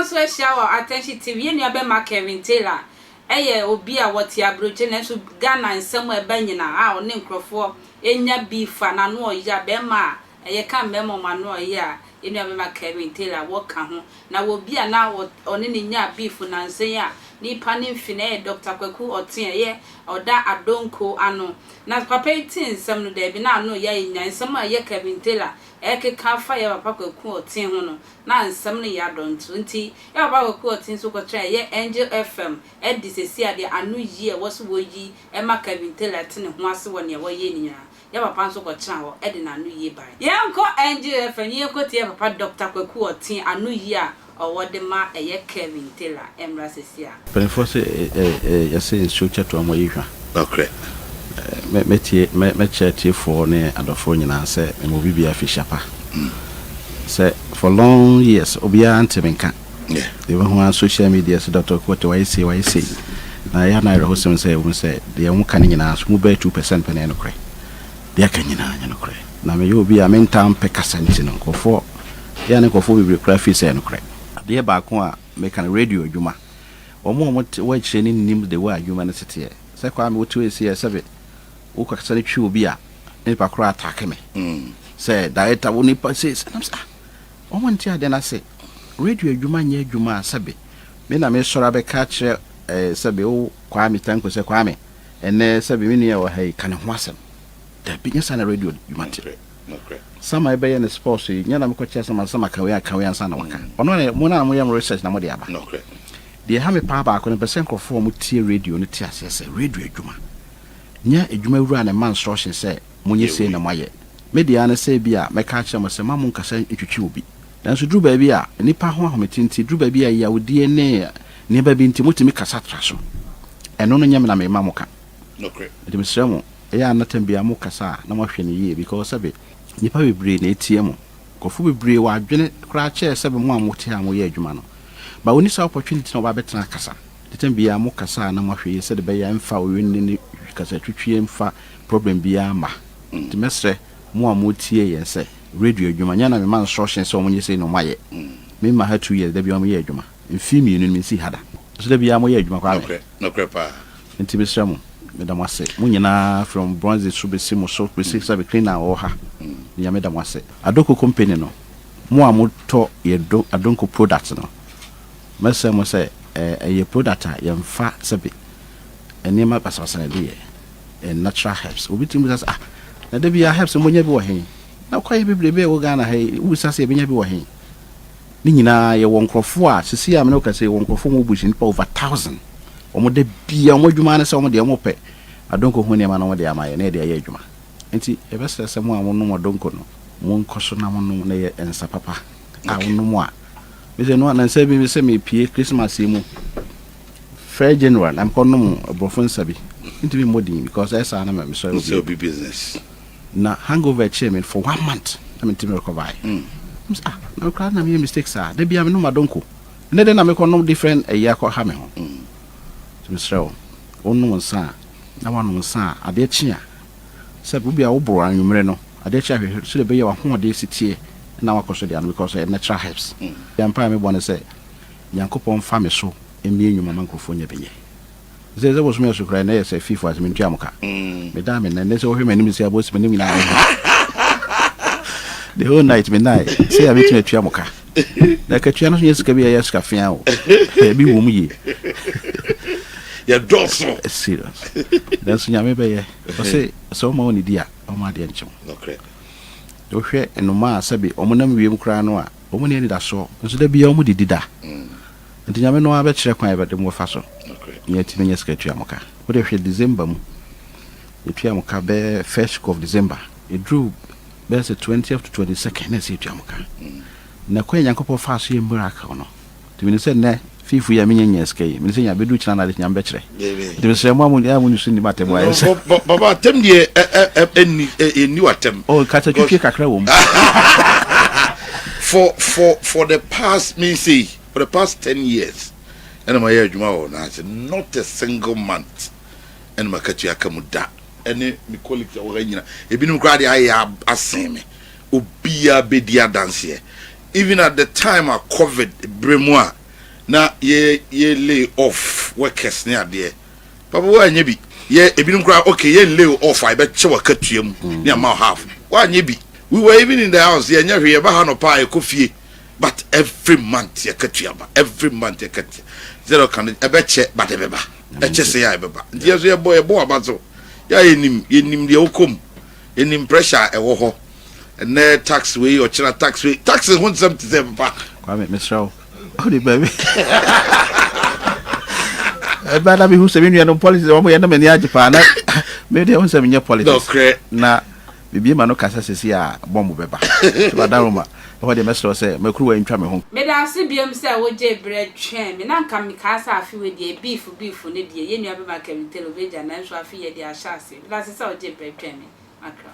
so shower attention TV and your be Kevin Taylor. Eye obi a what ya broche na so Ghana nsem eba nyina a one nkrofo enya beef na no oya be ma eye kan be mo ma no oya enu be ma Kevin Taylor wo ka ho na wo bi a na one ne nya beef na nsen a ni pani mfine Dr. Kwaku Oteng ye oda Adonko ano na papa tin nsem no da bi na no ya nya nsem a ye Kevin Taylor eke ka fa ye papa Kwaku Oteng ho no na nsem no ya donto nti ye papa Kwaku Oteng so ko tra ye Angel FM edisesi ade anu yi wo so wo yi e ma Kevin Taylor tene ho ase wo ne wo ye nya ye papa so ko tra ho ede na anu yi ba ye nko Angel FM ye ko tie papa Dr. Kwaku Oteng anu yi a owode ma eye Kevin Taylor emra sesia penfo se say social to am yihwa okay me chat for ne adofo nyina se mo bibia fishapa say for long years obia antemenka yeah they were on social media so Dr. Kwaku why say na ya na reho sem say we say de mu kan nyina so mu be 2% pe na no kre de aka nyina nya no kre na me yo bia mentam pe kasanti no kofo ya ne kofo bibire kra fi say no kre de ba ko a me kan radio adwuma omo wa chire ni nim de wa adwuma na tete say kwa me wotu esi e sebe wo ka sare twi obi a ne pa kra attack me say director wo ni pa say nam sa omo nti ade na say radio adwuma nya adwuma sebe me na me sora be ka kire sebe wo kwa me tanko say kwa me ene sebe me ne wa hai kan ho asem da bi nya sana radio adwuma tire okay sama ebe ne sports nya na me ko chia sama ka we ansa na waka ono ne mo na mo yam research na mo de aba okay de ha me pa ba ko ne percent crofo mo tie radio ne tie ase radio adwuma nya adwuma wura na man instruction say mo nye sei na maye media na say bia me ka chia mo say ma mo nkasa etwetwe obi dan so dru ba bia nipa ho ahometinti dru ba bia ya wodie ne ba bi nti motimi kasa traso eno no nya me na me ma mo ka okay de me sra mo ya na tambia mo kasa na mo hwe ne ye because sabe nipa bebre na etie mo kofu bebre wa adwene kra che sabe mo amote a mo ye adwuma no ba woni sa opportunity na ba betena kasa de tambia mo kasa na mo hwe ye se de be ya mfa o ni kasa twetwe mfa problem bia ma de mesre mo amotie ye se radio adwuma nya na me man instruction so mo nye se no maye me ma ha 2 years da bia mo ye adwuma mfi mi no mi si hada so da bia mo ye adwuma kwa okay no crepa nti besra mo medam ase munyina from bronze to be simo so be six sabe cleaner o ha ya medam ase Adonko company no mo amoto ye do Adonko product no mese mo say ye product ya mfa sabe enema pasasa na de natural herbs obi timu say na de bia herbs mo nya bi wo hen na kwa ye bebrebe wo Ghana he wo sase be nya bi wo hen ni nyina ye wonkrofo a sisi am na ka say wonkrofo mo bushi pa over 1000 omo de bia omo dwuma na se omo de omo pe Adonko hu ne ma no de amaye na de aye dwuma enti e be se mo a mo no Adonko no mo nkoso na mo no na ye ensa papa a wo no mo a me se no na se bi me se me pie Christmas mu fair general am kono mo brofon sabi enti me modin because I sa na me so be business na hangover chairman for 1 month na me timi recover na kra na me mistakes de bia me no Adonko ne de na me kono different e ya ko ha me ho Mr. Onu nsa na wanu nsa ade chia se bubia wo bro anwumre no ade chia hwe so de be ye wa ho de sitie na wakoso de an because natural herbs ya mpa me bone se Yankopon fa me so emi enwuma mankofo nya benye ze wo so me so kra na ye se fifu as me ntua muka me da me na se wo hwe manim se abosi manim na the whole night me night say I meet me tua muka na ka tua no yesu ka bi ya ska fia o bi wo mu ye ya doso serious that's nyame be ye say so ma oni dia o ma dia nchim okay do hwe enuma sabe o mo nam wiem kra no a o mo ne ni da so nso da bia o mo didida nti nyame no a be kire kwan be de mo fa so okay ye ti nya ska tua moka o de hwe December mu e tua moka be 1st of December e drew be 20th to 22nd na se tua moka na kwa Yankopon fa so ye miracle no ti mi se ne fifu ya minya skai mi se nya bedu china na de nya mbekire de be se mo amu ya mu su ni matem wa yes baba atem de eni watem oh kata twitwe kakra wo mu for the past for the past 10 years and my year juma o na not a single month and my katu akamuda ene mi colleague o ganyina ebinum kra de aya aseme obia bedia dance here even at the time of COVID bremwa na ye lay off workers ne ade papa wa anya bi ye ebinim kra okay ye lay off I bet chewa katuam ne ama half wa anya bi we were even in the house ye nya hwe ba ha no pa e kofie but every month ye katuaba every month ye kat zero can e be che but e beba e che se ya e beba ndi so ye boy abazo ya yenim de okom yenim pressure e wo ho na tax way or china tax way taxes want something to say papa kwame Mr. Oh the baby bada bi hu se me no policy o mo ye na me ni ajepa na me de hu se me nye politics na bibi ma no kasa sesi a bomb beba to badaroma o de Mr. say makru wa ntwa me ho me da se biem se wo je bread twen me na nka me kasa afi we de beef ne de ye nua be ma Kevin television na nso afi ye de ahase da se se wo je bread twen me makra